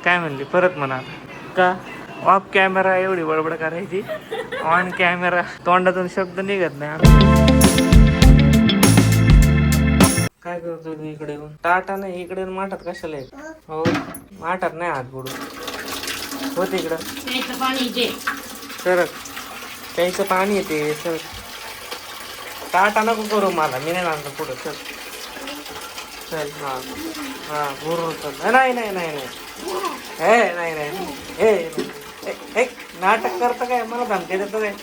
काय म्हणली परत म्हणा का? ऑफ कॅमेरा एवढी बडबड करायची, ऑन कॅमेरा तोंडातून शब्द निघत नाही. काय करतो तू इकडे येऊन? टाटा नाही इकडे माठात कशाला आहे? हो माठात नाही हात बुडू होत इकडं पाणी सर प्यायचं पाणी येते सर. टाटा नको करू मला, मी नाही लागणार पुढं. चल चल हां हां बरोबर चल. नाही नाही नाही नाही हे नाही नाही हे नाटक करतं काय? मला धमकी देतं काय?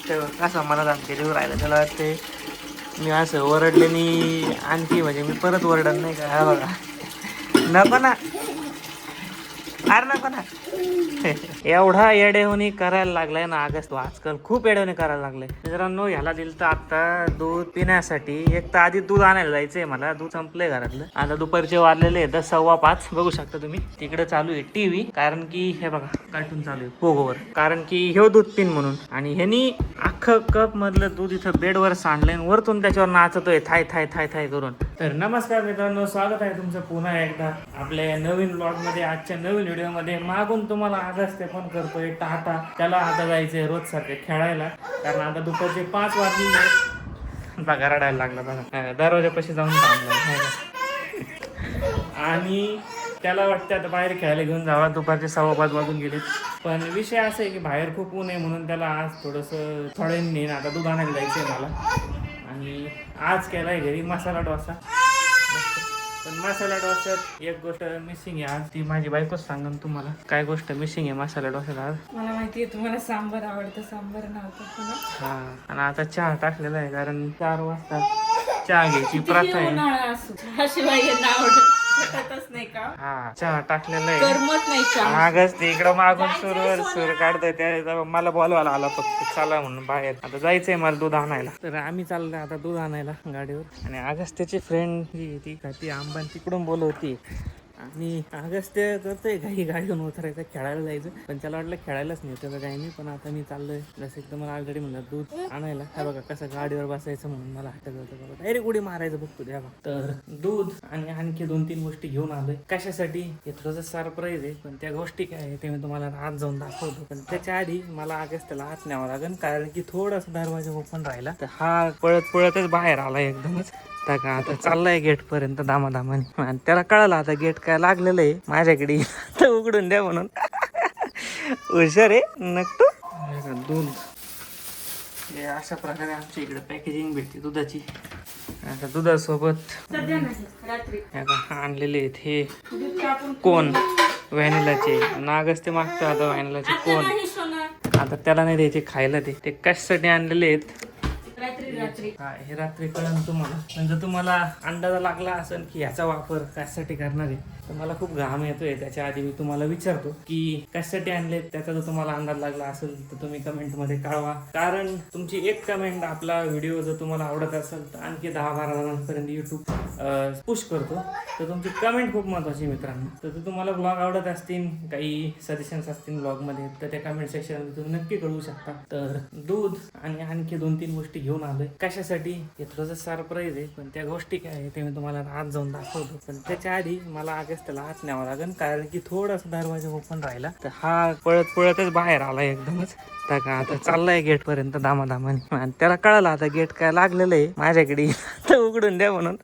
तेव्हा असं मला धमकी देऊ राहिलं त्याला वाटते मी असं ओरडलेनी आणखी म्हणजे मी परत ओरडत नाही का? हा बघा नको ना, अरे नको ना. एवढा येडेहोणी करायला लागलाय ना अगस्त आजकाल, खूप येडेहोणी करायला लागलाय मित्रांनो. ह्याला दिलं तर आता दूध पिण्यासाठी, एक तर आधी दूध आणायला जायचंय मला, दूध संपलंय घरातलं. आता दुपारचे वाजलेले 10:15 बघू शकता तुम्ही. तिकडे चालू आहे टीव्ही, कारण की हे बघा कार्टून चालू आहे पोगोवर, कारण की हे दूध पिन म्हणून. आणि ह्यानी अख्खं कप मधलं दूध इथं बेडवर सांडलंय, वरतून त्याच्यावर नाचतोय थाय थाय थाय थाय करून. तर नमस्कार मित्रांनो, स्वागत आहे तुमचं पुन्हा एकदा आपल्या नवीन ब्लॉग मध्ये. आजच्या नवीन व्हिडिओ मध्ये मागून तुम्हाला आगस्ट फोन करतोय टाटा. त्याला आता जायचंय रोज सारखे खेळायला, कारण आता दुपारचे 5 वाजले. बघा रडायला लागला बघा, दरवाजापाशी जाऊन थांबला. आणि त्याला वाटतं आता बाहेर खेळायला घेऊन जावा, दुपारचे 5:15 वाजून गेले. पण विषय असा आहे की बाहेर खूप ऊन आहे, म्हणून त्याला आज थोडंसं थोडे नेन आता दूध आणायला जायचंय मला. आणि आज केलाय घरी मसाला डोसा. पण मसाला डोस्यात एक गोष्ट मिसिंग आहे आज, ती माझी बायकोच सांगन तुम्हाला. काय गोष्ट मिसिंग आहे मसाला डोस्यात आज? मला माहिती आहे तुम्हाला सांबर आवडतं, सांबर नव्हतं. हा, आणि आता चहा टाकलेला आहे, कारण 4 वाजता चहा घ्यायची प्रथा आहे. उन्हाळा असो शिवाय आवडतच नाही का? हा चहा टाकलेला आहे. करमत नाही चहा. मागच ते इकडं मागून सूर काढतोय, त्या मला बोलवायला आला फक्त चला म्हणून बाहेर. आता जायचंय मला दूध आणायला, तर आम्ही चाललोय आता दूध आणायला गाडीवर. आणि आगच त्याची फ्रेंड ती आंबा तिकडून बोलवती, आणि आगच ते करतोय घाई गाडीवरून उतरायचं खेळायला जायचं. पण त्याला वाटलं खेळायलाच नाही, त्याचं काही नाही. पण आता मी चाललोय जसं एकदम मला ऑलरेडी म्हणलं दूध आणायला. हा बघा कसं गाडीवर बसायचं म्हणून मला हट्ट करतं बघा, डायरेक्ट उडी मारायचं बघतो द्या. तर दूध आणि आणखी 2-3 गोष्टी घेऊन आलोय. कशासाठी? हे थोडंसं सरप्राईज आहे, पण त्या गोष्टी काय आहे ते मी तुम्हाला आत जाऊन दाखवतो. पण त्याच्या आधी मला आगच त्याला आत न्यावं लागेल, कारण की थोडासा दरवाजा ओपन राहिला. तर हा पळत पळतच बाहेर आला एकदमच. का आता चाललाय गेट पर्यंत दामादामाने, आणि त्याला कळालं आता गेट काय लागलेलं आहे माझ्याकडे, तर उघडून द्या म्हणून. हुशार आहे नक्की. दूध हे अशा प्रकारे आमच्या इकडे पॅकेजिंग भेटते दुधाची. आता दुधासोबत आणलेले आहेत हे कोण व्हॅनिलाचे. नागच ते मागतं आता व्हॅनिलाचे कोण. आता त्याला नाही द्यायचे खायला, ते कशासाठी आणलेले आहेत हे रात्री कळलं तुम्हाला. म्हणजे तुम्हाला अंदाजा लागला असेल की याचा वापर कशासाठी करणार आहे, तर मला खूप घाम येतोय. त्याच्या आधी मी तुम्हाला विचारतो की कशासाठी आणले. त्याचा जर तुम्हाला अंदाज लागला असेल तर तुम्ही कमेंटमध्ये कळवा, कारण तुमची एक कमेंट आपला व्हिडिओ जर तुम्हाला आवडत असेल तर आणखी 10-12 जणांपर्यंत यूट्यूब पुश करतो. तर तुमची कमेंट खूप महत्त्वाची मित्रांनो. तर तुम्हाला ब्लॉग आवडत असतील, काही सजेशन्स असतील ब्लॉगमध्ये, तर त्या कमेंट सेक्शनमध्ये तुम्ही नक्की कळवू शकता. तर दूध आणि आणखी 2-3 गोष्टी घेऊन आलोय. कशासाठी? हे थोडंसं सरप्राईज आहे, पण त्या गोष्टी काय आहे ते मी तुम्हाला आत जाऊन दाखवतो. पण त्याच्या आधी मला आगच त्याला आत न्यावं लागेल, कारण की थोडासा दरवाजा ओपन राहिला. तर हा पळत पळतच बाहेर आला एकदमच. का आता चाललाय गेट पर्यंत दामादामाने, आणि त्याला कळालं आता गेट काय लागलेलं आहे माझ्याकडे, तर उघडून द्या म्हणून.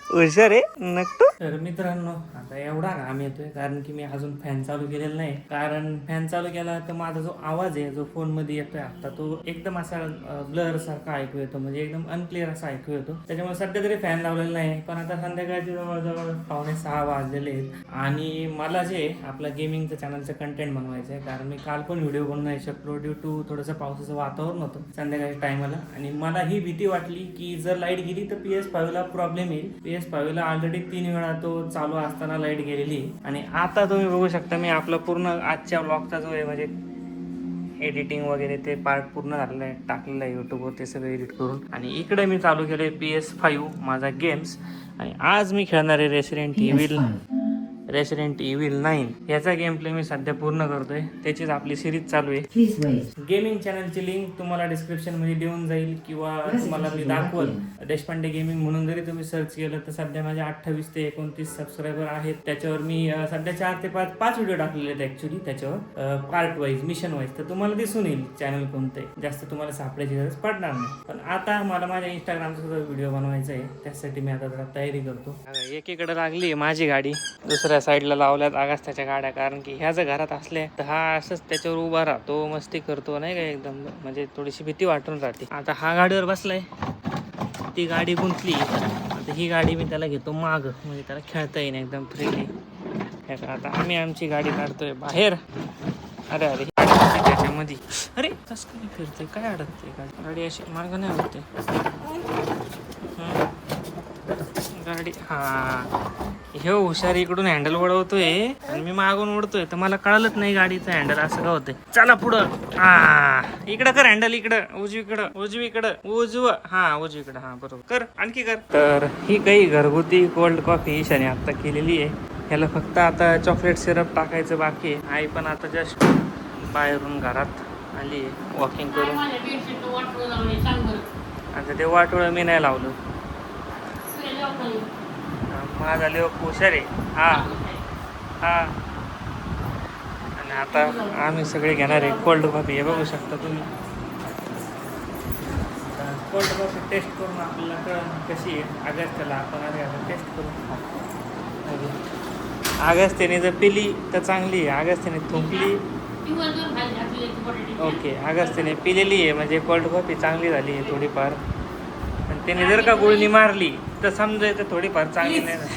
हुशार आहे नक्की. तर मित्रांनो आता एवढा घाम येतोय, कारण की मी अजून फॅन चालू केलेला नाही. कारण फॅन चालू केला तर माझा जो आवाज आहे जो फोन मध्ये येतोय आता, तो एकदम असा ब्लर सारखा ऐकू येतो, म्हणजे एकदम अनक्लिअर असा ऐकू येतो. त्याच्यामुळे सध्या तरी फॅन लावलेला नाही. पण आता संध्याकाळचे जवळजवळ 5:45 वाजलेले आहेत, आणि मला जे आपलं गेमिंगचं चॅनलचं कंटेंट बनवायचं आहे. कारण मी काल पण व्हिडिओ बनवू नाही शकलो ड्यू टू थोडंसं पावसाचं वातावरण होतं संध्याकाळच्या टायमाला. आणि मला ही भीती वाटली की जर लाईट गेली तर PS5 ला प्रॉब्लेम येईल. PS5 ला ऑलरेडी 3 वेळा तो चालू असताना लाईट गेलेली आहे. आणि आता तुम्ही बघू शकता मी आपलं पूर्ण आजच्या ब्लॉगचा जो आहे म्हणजे एडिटिंग वगैरे ते पार्ट पूर्ण झालेलं आहे, टाकलेलं आहे यूट्यूबवर ते सगळं एडिट करून. आणि इकडे मी चालू केलं आहे PS5 माझा गेम्स. आणि आज मी खेळणार आहे रेसिडेंट इव्हिल 9 याचा गेम प्ले मी सध्या पूर्ण करतोय. त्याचीच आपली सिरीज चालू आहे. गेमिंग चॅनलची लिंक तुम्हाला डिस्क्रिप्शन मध्ये देऊन जाईल किंवा तुम्हाला मी दाखवल. देशपांडे गेमिंग म्हणून जरी तुम्ही सर्च केलं तर सध्या माझे 28 ते 29 सबस्क्रायबर आहेत. त्याच्यावर मी सध्या 4 ते 5 व्हिडिओ टाकलेले आहेत ऍक्च्युली त्याच्यावर पार्ट वाईज मिशन वाईज. तर तुम्हाला दिसून येईल चॅनल कोणतं आहे. जास्त तुम्हाला सापडायची गरज पडणार नाही. पण आता मला माझ्या इंस्टाग्रामचा सुद्धा व्हिडिओ बनवायचा आहे. त्यासाठी मी आता जरा तयारी करतो. एकीकडे लागली माझी गाडी, दुसऱ्या साईडला लावल्यात आगास्ताच्या गाड्या. कारण की ह्या जर घरात असल्या तर हा असंच त्याच्यावर उभा राहतो, मस्ती करतो नाही का, एकदम म्हणजे थोडीशी भीती वाटून राहते. आता हा गाडीवर बसलाय, ती गाडी गुंतली. आता ही गाडी मी त्याला घेतो माग, म्हणजे त्याला खेळता येईल एकदम फ्रीली. आता आम्ही आमची गाडी काढतोय बाहेर. अरे अरे त्याच्यामध्ये अरे कसं काय फिरते, काय अडकते गाडी अशी मार्ग नाही होते गाडी. हा हे हुशार इकडून हँडल वळवतोय आणि मी मागून ओढतोय, तर मला कळलंच नाही गाडीचं हँडल असं का होतंय. चला पुढं. हा इकडं कर हँडल, इकडं उजवीकडं उजवीकडं हा बरोबर कर, आणखी कर. तर ही काही घरगुती कोल्ड कॉफी ईशाने आता केलेली आहे. ह्याला फक्त आता चॉकलेट सिरप टाकायचं बाकी आहे. आई पण आता जस्ट बाहेरून घरात आली आहे वॉकिंग करून. आता ते वाटोळं मी नाही लावलं. माझा लेव हुशार आहे. हा हा. आणि आता आम्ही सगळे घेणार आहे कोल्ड कॉफी. हे बघू शकता तुम्ही. कोल्ड कॉफी टेस्ट करून आपल्याला कळलं कशी आहे. अगस्त्याला आपण आता टेस्ट करून अगस्त्याने जर पिली तर चांगली आहे. अगस्त्याने थुंकली ओके. अगस्त्याने पिलेली आहे म्हणजे कोल्ड कॉफी चांगली झाली आहे थोडीफार. आणि त्याने जर का गुळणी मारली तर समजायचं थोडीफार चांगली नाही झाली.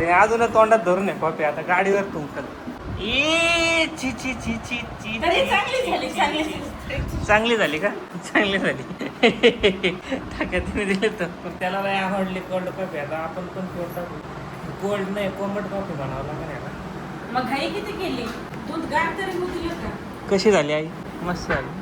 अजून तोंडात धरून आहे कॉफी. आता गाडीवर तुमकत चांगली झाली का? चांगली झाली. तुम्ही दिले तर त्याला नाही आवडली कोल्ड कॉफी. आता आपण पण कोल्ड नाही कोमट कॉफी बनावं लागेल याला. मग घाई किती केली? दूध गार तरी मुकलं का? कशी झाली आई? मस्त झाली.